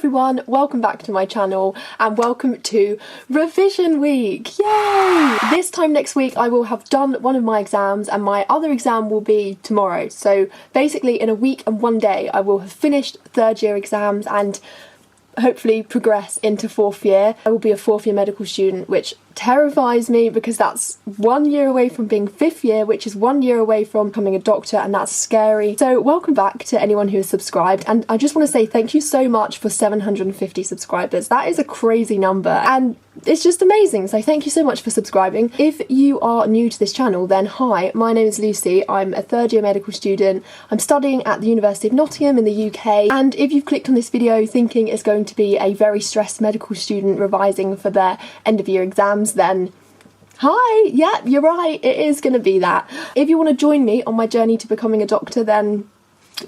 everyone, welcome back to my channel and welcome to revision week. Yay! This time next week I will have done one of my exams and my other exam will be tomorrow. So basically in a week and one day I will have finished third year exams and hopefully progress into fourth year. I will be a fourth year medical student, which terrifies me because that's 1 year away from being fifth year, which is 1 year away from becoming a doctor, and that's scary. So welcome back to anyone who has subscribed, and I just want to say thank you so much for 750 subscribers. That is a crazy number and it's just amazing, so thank you so much for subscribing. If you are new to this channel, then hi, my name is Lucy. I'm a third year medical student. I'm studying at the University of Nottingham in the UK, and if you've clicked on this video thinking it's going to be a very stressed medical student revising for their end of year exams, then hi, yeah, you're right, it is going to be that. If you want to join me on my journey to becoming a doctor, then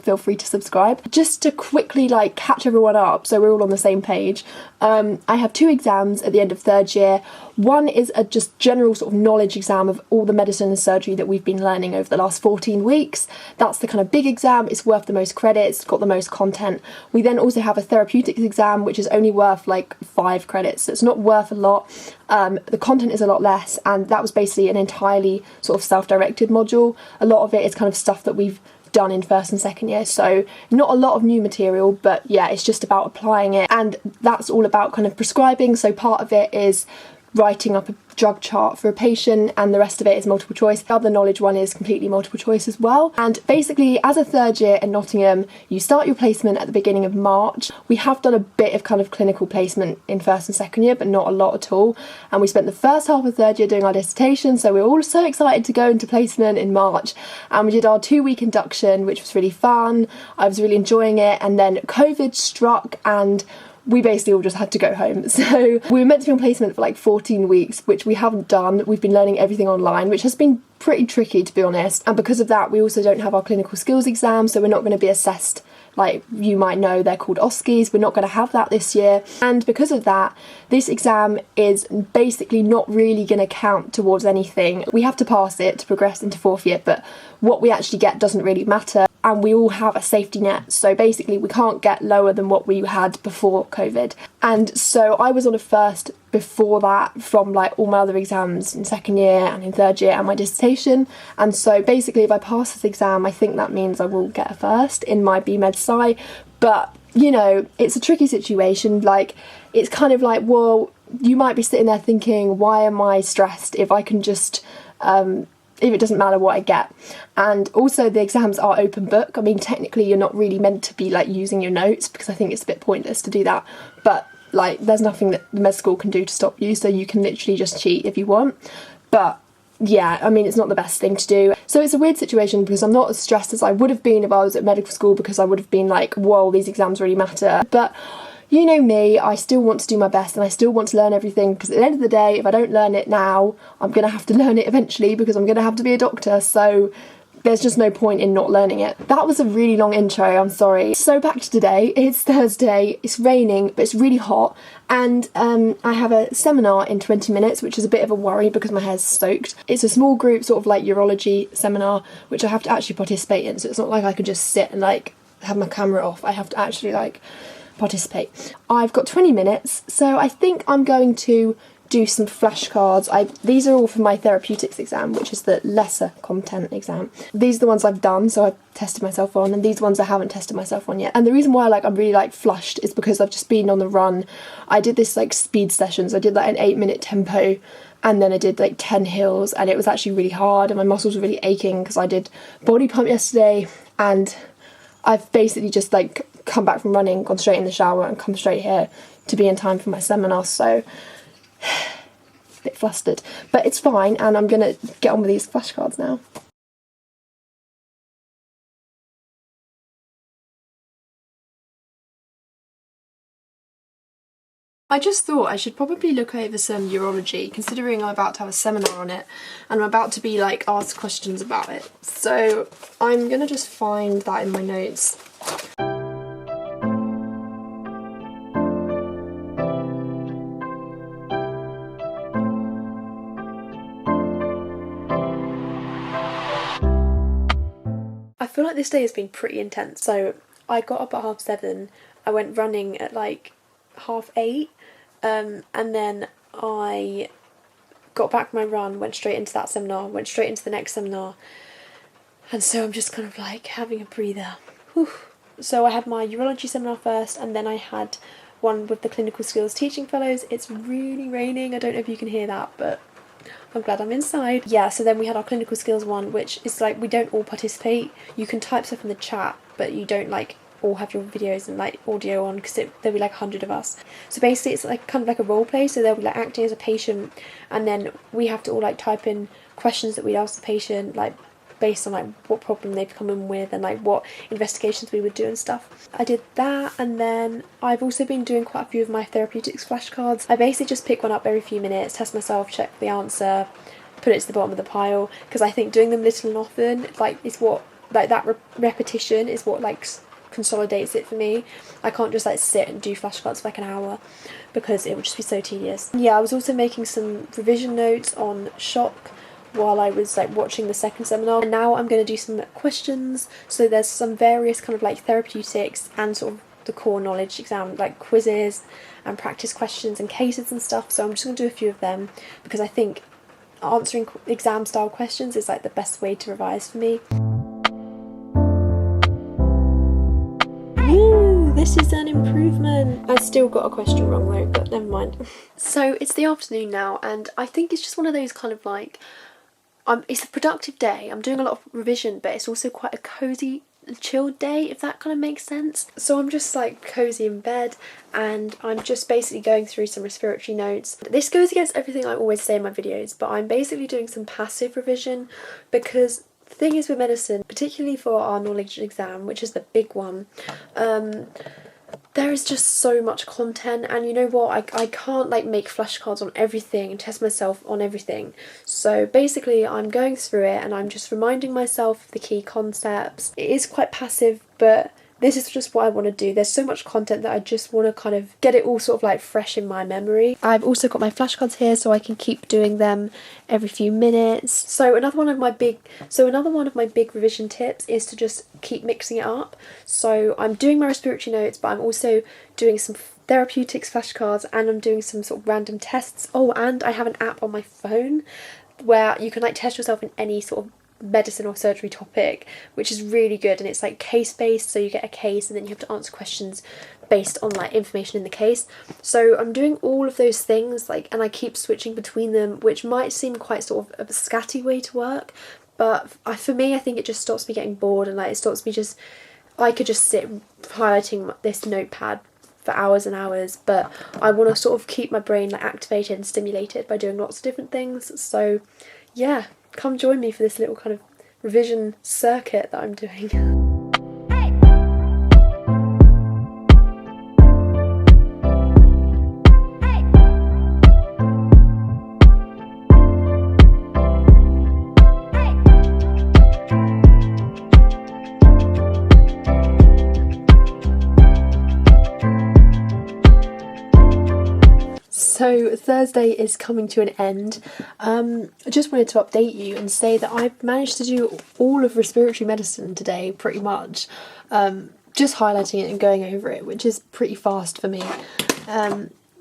feel free to subscribe. Just to quickly catch everyone up so we're all on the same page, I have 2 exams at the end of third year. One is a just general sort of knowledge exam of all the medicine and surgery that we've been learning over the last 14 weeks. That's the kind of big exam, it's worth the most credits, it's got the most content. We then also have a therapeutics exam which is only worth 5 credits, so it's not worth a lot. The content is a lot less, and that was basically an entirely sort of self-directed module. A lot of it is kind of stuff that we've done in first and second year, so not a lot of new material, but yeah, it's just about applying it, and that's all about kind of prescribing. So part of it is writing up a drug chart for a patient, and the rest of it is multiple choice. The other knowledge one is completely multiple choice as well. And basically as a third year in Nottingham, you start your placement at the beginning of March. We have done a bit of kind of clinical placement in first and second year, but not a lot at all, and we spent the first half of third year doing our dissertation, so we're all so excited to go into placement in March. And we did our 2-week induction, which was really fun. I was really enjoying it, and then COVID struck and we basically all just had to go home. So we were meant to be on placement for 14 weeks, which we haven't done. We've been learning everything online, which has been pretty tricky, to be honest. And because of that, we also don't have our clinical skills exam, so we're not going to be assessed like you might know, they're called OSCEs. We're not going to have that this year. And because of that, this exam is basically not really going to count towards anything. We have to pass it to progress into fourth year, but what we actually get doesn't really matter. And we all have a safety net, so basically we can't get lower than what we had before COVID. And so I was on a first before that from all my other exams in second year and in third year and my dissertation, and so basically if I pass this exam I think that means I will get a first in my BMed Sci. But you know, it's a tricky situation. It's kind of well, you might be sitting there thinking, why am I stressed if I can just if it doesn't matter what I get. And also the exams are open book. I mean, technically you're not really meant to be using your notes, because I think it's a bit pointless to do that, but there's nothing that the med school can do to stop you, so you can literally just cheat if you want. But yeah, I mean, it's not the best thing to do. So it's a weird situation because I'm not as stressed as I would have been if I was at medical school, because I would have been whoa, these exams really matter. But you know me, I still want to do my best and I still want to learn everything, because at the end of the day, if I don't learn it now, I'm going to have to learn it eventually, because I'm going to have to be a doctor, so there's just no point in not learning it. That was a really long intro, I'm sorry. So back to today. It's Thursday, it's raining, but it's really hot, and I have a seminar in 20 minutes, which is a bit of a worry because my hair's soaked. It's a small group sort of urology seminar, which I have to actually participate in, so it's not I could just sit and have my camera off. I have to actually participate. I've got 20 minutes, so I think I'm going to do some flashcards. These are all for my therapeutics exam, which is the lesser content exam. These are the ones I've done, so I've tested myself on, and these ones I haven't tested myself on yet. And the reason why I'm really flushed is because I've just been on the run. I did this speed sessions. I did an 8-minute tempo, and then I did 10 hills, and it was actually really hard, and my muscles were really aching because I did body pump yesterday, and I've basically just come back from running, gone straight in the shower and come straight here to be in time for my seminar, so a bit flustered, but it's fine, and I'm gonna get on with these flashcards now. I just thought I should probably look over some urology, considering I'm about to have a seminar on it and I'm about to be asked questions about it. So I'm gonna just find that in my notes. I feel like this day has been pretty intense. So I got up at 7:30 I went running at like 8:30, and then I got back from my run, went straight into that seminar, went straight into the next seminar, and so I'm just kind of like having a breather. Whew. So I had my urology seminar first, and then I had one with the clinical skills teaching fellows. It's really raining, I don't know if you can hear that, but I'm glad I'm inside. Yeah, so then we had our clinical skills one, which is like, we don't all participate. You can type stuff in the chat, but you don't like all have your videos and like audio on, because there'll be like 100 of us. So basically it's like kind of like a role play, so they'll be like acting as a patient, and then we have to all like type in questions that we'd ask the patient, like based on like what problem they've come in with and like what investigations we would do and stuff. I did that, and then I've also been doing quite a few of my therapeutics flashcards. I basically just pick one up every few minutes, test myself, check the answer, put it to the bottom of the pile, because I think doing them little and often, like, is what, like, that repetition is what like consolidates it for me. I can't just like sit and do flashcards for like an hour, because it would just be so tedious. Yeah, I was also making some revision notes on shock while I was like watching the second seminar, and now I'm going to do some questions. So there's some various kind of like therapeutics and sort of the core knowledge exam, like quizzes and practice questions and cases and stuff. So I'm just going to do a few of them, because I think answering exam style questions is like the best way to revise for me. Ooh, this is an improvement. I still got a question wrong though, but never mind. So it's the afternoon now, and I think it's just one of those kind of like, it's a productive day. I'm doing a lot of revision, but it's also quite a cosy, chilled day, if that kind of makes sense. So I'm just like cozy in bed, and I'm just basically going through some respiratory notes. This goes against everything I always say in my videos, but I'm basically doing some passive revision, because the thing is with medicine, particularly for our knowledge exam, which is the big one, there is just so much content, and you know what, I can't like make flashcards on everything and test myself on everything. So basically I'm going through it and I'm just reminding myself of the key concepts. It is quite passive, but this is just what I want to do. There's so much content that I just want to kind of get it all sort of like fresh in my memory. I've also got my flashcards here so I can keep doing them every few minutes. So another one of my big revision tips is to just keep mixing it up. So I'm doing my respiratory notes, but I'm also doing some therapeutics flashcards, and I'm doing some sort of random tests. Oh, and I have an app on my phone where you can like test yourself in any sort of medicine or surgery topic, which is really good, and it's like case based, so you get a case and then you have to answer questions based on like information in the case. So I'm doing all of those things, like, and I keep switching between them, which might seem quite sort of a scatty way to work, but for me I think it just stops me getting bored, and like it stops me just, I could just sit highlighting this notepad for hours and hours, but I want to sort of keep my brain like activated and stimulated by doing lots of different things. So yeah, come join me for this little kind of revision circuit that I'm doing. So Thursday is coming to an end. I just wanted to update you and say that I've managed to do all of respiratory medicine today, pretty much. Just highlighting it and going over it, which is pretty fast for me.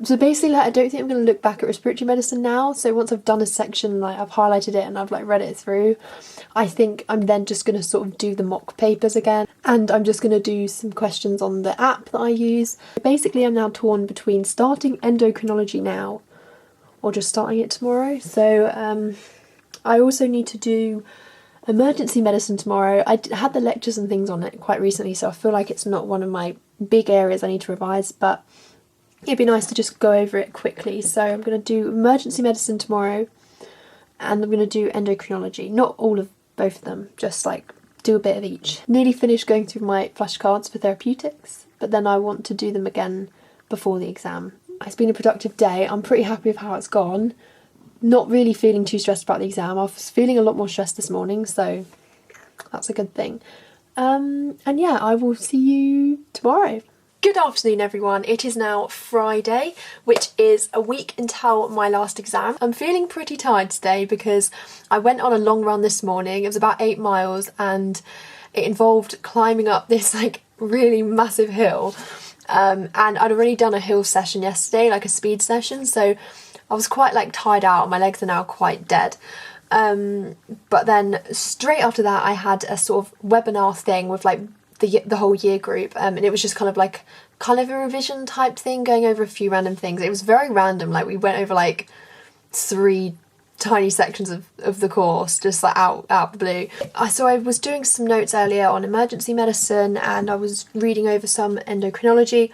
So basically, like, I don't think I'm going to look back at respiratory medicine now. So once I've done a section, like I've highlighted it and I've like read it through, I think I'm then just going to sort of do the mock papers again. And I'm just going to do some questions on the app that I use. Basically, I'm now torn between starting endocrinology now or just starting it tomorrow. So I also need to do emergency medicine tomorrow. I had the lectures and things on it quite recently, so I feel like it's not one of my big areas I need to revise, but it'd be nice to just go over it quickly. So I'm going to do emergency medicine tomorrow, and I'm going to do endocrinology. Not all of both of them, just like do a bit of each. Nearly finished going through my flashcards for therapeutics, but then I want to do them again before the exam. It's been a productive day. I'm pretty happy with how it's gone. Not really feeling too stressed about the exam. I was feeling a lot more stressed this morning, so that's a good thing. And yeah, I will see you tomorrow. Good afternoon everyone, it is now Friday, which is a week until my last exam. I'm feeling pretty tired today because I went on a long run this morning. It was about 8 miles and it involved climbing up this like really massive hill, and I'd already done a hill session yesterday, like a speed session, so I was quite like tired out. My legs are now quite dead. But then straight after that I had a sort of webinar thing with like the whole year group, and it was just kind of a revision type thing, going over a few random things. It was very random, like we went over like 3 tiny sections of the course, just like out the blue. So I was doing some notes earlier on emergency medicine, and I was reading over some endocrinology,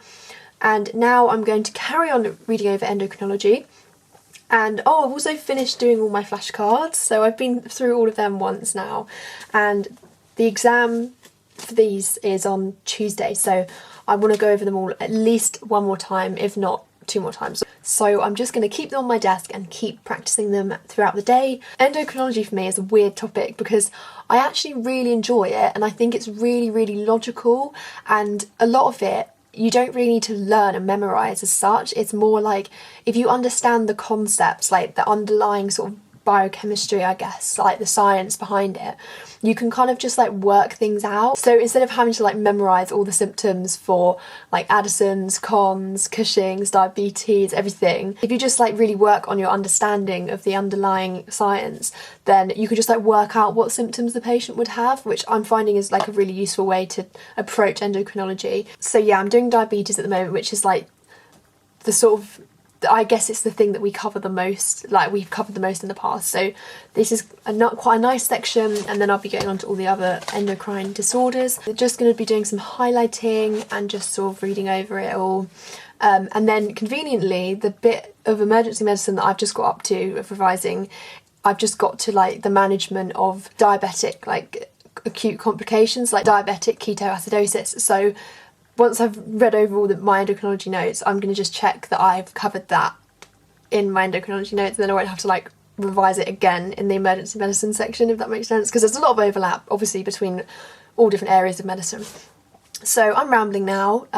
and now I'm going to carry on reading over endocrinology. And I've also finished doing all my flashcards, so I've been through all of them once now, and the exam for these is on Tuesday, so I want to go over them all at least one more time, if not 2 more times. So I'm just going to keep them on my desk and keep practicing them throughout the day. Endocrinology for me is a weird topic because I actually really enjoy it, and I think it's really, really logical, and a lot of it you don't really need to learn and memorise as such. It's more like if you understand the concepts, like the underlying sort of biochemistry, I guess, like the science behind it, you can kind of just like work things out. So instead of having to like memorise all the symptoms for like Addison's, Conn's, Cushing's, diabetes, everything, if you just like really work on your understanding of the underlying science, then you can just like work out what symptoms the patient would have, which I'm finding is like a really useful way to approach endocrinology. So yeah, I'm doing diabetes at the moment, which is like the sort of, I guess it's the thing that we cover the most, like we've covered the most in the past. So this is quite a nice section, and then I'll be getting on to all the other endocrine disorders. We're just going to be doing some highlighting and just sort of reading over it all. And then conveniently, the bit of emergency medicine that I've just got up to of revising, I've just got to like the management of diabetic, like acute complications like diabetic ketoacidosis. So once I've read over all my endocrinology notes, I'm going to just check that I've covered that in my endocrinology notes, and then I won't have to like revise it again in the emergency medicine section, if that makes sense, because there's a lot of overlap obviously between all different areas of medicine. So I'm rambling now.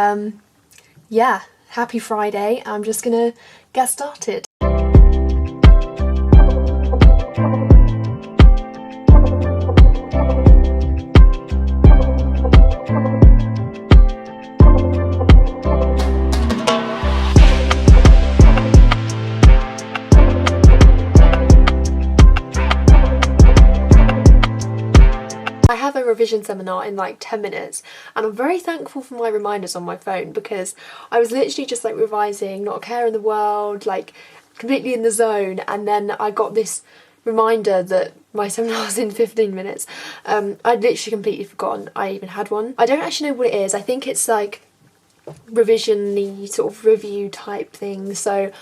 Yeah, happy Friday. I'm just going to get started. Revision seminar in like 10 minutes, and I'm very thankful for my reminders on my phone, because I was literally just like revising, not a care in the world, like completely in the zone, and then I got this reminder that my seminar's in 15 minutes. I'd literally completely forgotten I even had one. I don't actually know what it is. I think it's like revision-y sort of review type thing, so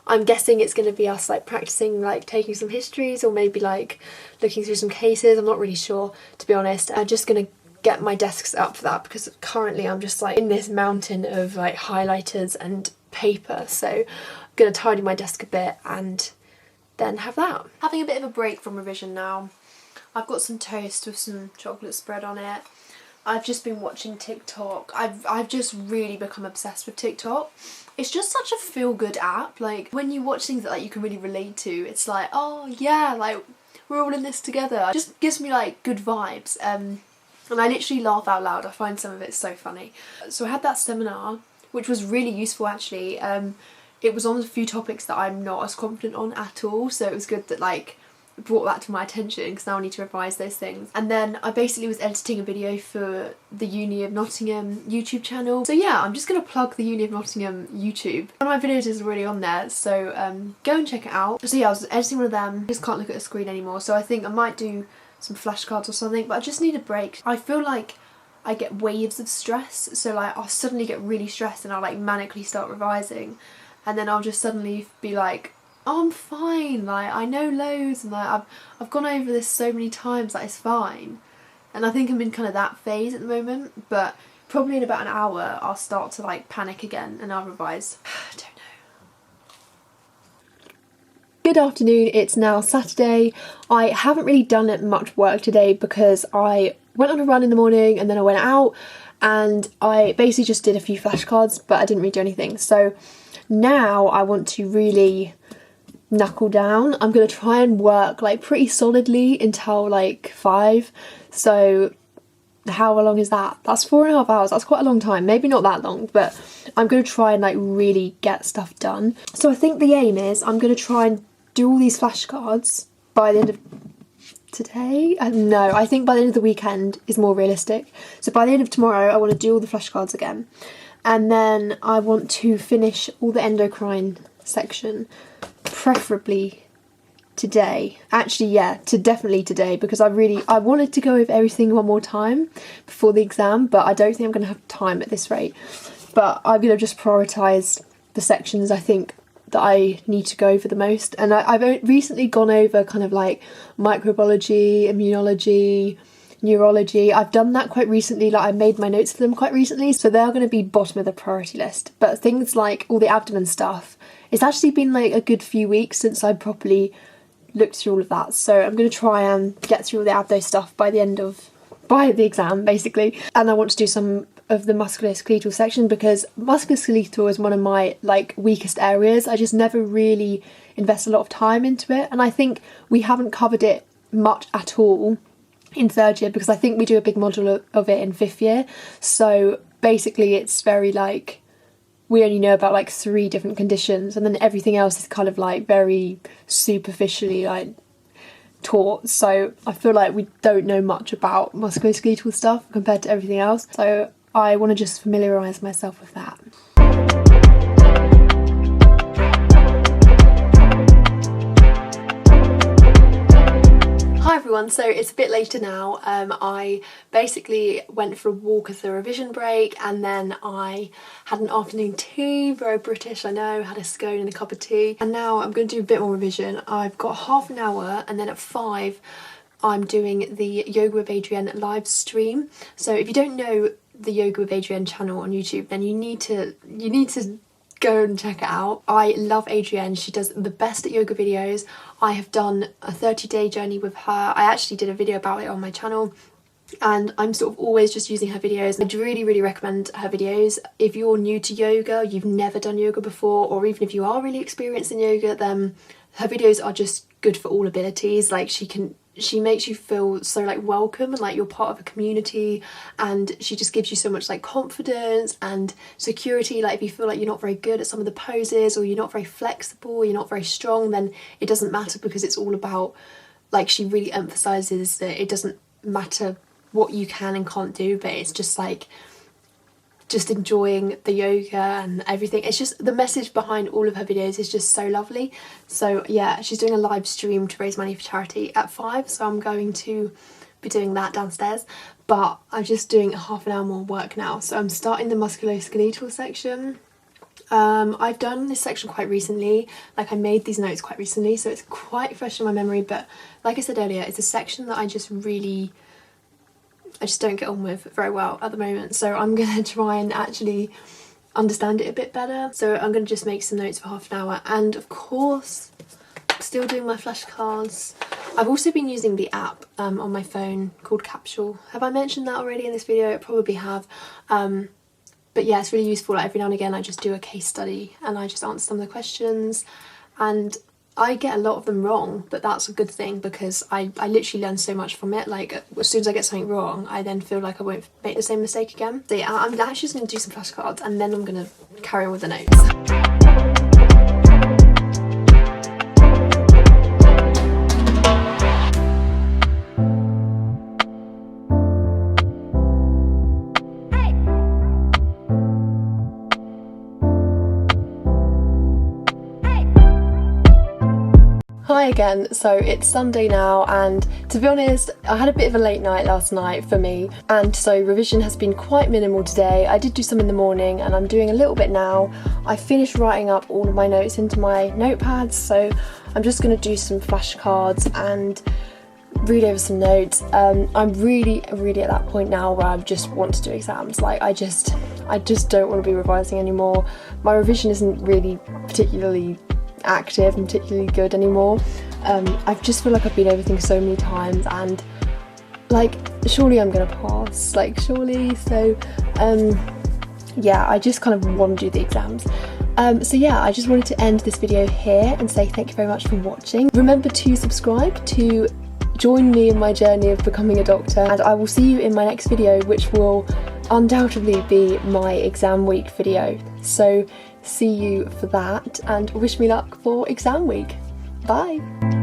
I'm guessing it's going to be us like practicing like taking some histories, or maybe like looking through some cases. I'm not really sure, to be honest. I'm just going to get my desks up for that, because currently I'm just like in this mountain of like highlighters and paper, so I'm going to tidy my desk a bit and then have that. Having a bit of a break from revision now. I've got some toast with some chocolate spread on it. I've just been watching TikTok. I've just really become obsessed with TikTok. It's just such a feel-good app. Like when you watch things that like you can really relate to, it's like, oh yeah, like we're all in this together. It just gives me like good vibes. And I literally laugh out loud. I find some of it so funny. So I had that seminar, which was really useful actually. It was on a few topics that I'm not as confident on at all, so it was good that like brought that to my attention, because now I need to revise those things. And then I basically was editing a video for the Uni of Nottingham YouTube channel. So yeah, I'm just going to plug the Uni of Nottingham YouTube. One of my videos is already on there, so go and check it out. So yeah, I was editing one of them. I just can't look at the screen anymore, so I think I might do some flashcards or something, but I just need a break. I feel like I get waves of stress, so like I'll suddenly get really stressed and I'll like manically start revising, and then I'll just suddenly be like, oh, I'm fine, like I know loads, and like I've gone over this so many times that it's fine. And I think I'm in kind of that phase at the moment, but probably in about an hour I'll start to like panic again and I'll revise. I don't know. Good afternoon, it's now Saturday. I haven't really done much work today because I went on a run in the morning and then I went out and I basically just did a few flashcards, but I didn't really do anything. So now I want to really knuckle down. I'm going to try and work like pretty solidly until like 5. So how long is that? That's 4.5 hours. That's quite a long time. Maybe not that long, but I'm going to try and like really get stuff done. So I think the aim is I'm going to try and do all these flashcards by the end of today. No, I think by the end of the weekend is more realistic. So by the end of tomorrow I want to do all the flashcards again, and then I want to finish all the endocrine section, preferably today. Actually, yeah, definitely today, because I wanted to go over everything one more time before the exam, but I don't think I'm going to have time at this rate. But I'm going to just prioritise the sections I think that I need to go over the most. And I've recently gone over kind of like microbiology, immunology, neurology. I've done that quite recently, like I made my notes for them quite recently, so they're going to be bottom of the priority list. But things like all the abdomen stuff, it's actually been like a good few weeks since I properly looked through all of that, so I'm going to try and get through all the abdo stuff by the exam basically. And I want to do some of the musculoskeletal section, because musculoskeletal is one of my like weakest areas. I just never really invest a lot of time into it, and I think we haven't covered it much at all in third year, because I think we do a big module of it in fifth year. So basically it's very like, we only know about like 3 different conditions, and then everything else is kind of like very superficially like taught. So I feel like we don't know much about musculoskeletal stuff compared to everything else. So I want to just familiarise myself with that. Hi everyone, so it's a bit later now. I basically went for a walk as a revision break, and then I had an afternoon tea, very British I know, had a scone and a cup of tea, and now I'm going to do a bit more revision. I've got half an hour, and then at 5 I'm doing the Yoga with Adrienne live stream. So if you don't know the Yoga with Adrienne channel on YouTube, then you need to go and check it out. I love Adrienne, she does the best at yoga videos. I have done a 30-day journey with her. I actually did a video about it on my channel, and I'm sort of always just using her videos. I'd really recommend her videos. If you're new to yoga, you've never done yoga before, or even if you are really experienced in yoga, then her videos are just good for all abilities. Like she makes you feel so like welcome and like you're part of a community, and she just gives you so much like confidence and security. Like if you feel like you're not very good at some of the poses, or you're not very flexible, you're not very strong, then it doesn't matter, because it's all about, like, she really emphasises that it doesn't matter what you can and can't do, but it's just like just enjoying the yoga and everything. It's just the message behind all of her videos is just so lovely. So yeah, she's doing a live stream to raise money for charity at 5, so I'm going to be doing that downstairs, but I'm just doing half an hour more work now. So I'm starting the musculoskeletal section. I've done this section quite recently, like I made these notes quite recently, so it's quite fresh in my memory, but like I said earlier, it's a section that I just don't get on with very well at the moment, so I'm going to try and actually understand it a bit better. So I'm going to just make some notes for half an hour, and of course still doing my flashcards. I've also been using the app on my phone called Capsule. Have I mentioned that already in this video? I probably have. But yeah, it's really useful. Like every now and again I just do a case study and I just answer some of the questions, and I get a lot of them wrong, but that's a good thing, because I literally learn so much from it. Like as soon as I get something wrong, I then feel like I won't make the same mistake again. So yeah, I'm actually just going to do some flashcards, and then I'm going to carry on with the notes. Hi again, so it's Sunday now, and to be honest I had a bit of a late night last night for me, and so revision has been quite minimal today. I did do some in the morning and I'm doing a little bit now. I finished writing up all of my notes into my notepads, so I'm just going to do some flashcards and read over some notes. I'm really at that point now where I just want to do exams. Like I just don't want to be revising anymore. My revision isn't really particularly active and particularly good anymore. I just feel like I've been overthinking so many times, and like surely I'm gonna pass, like surely. So yeah, I just kind of want to do the exams. So yeah, I just wanted to end this video here and say thank you very much for watching. Remember to subscribe to join me in my journey of becoming a doctor, and I will see you in my next video, which will undoubtedly be my exam week video. So see you for that and wish me luck for exam week. Bye!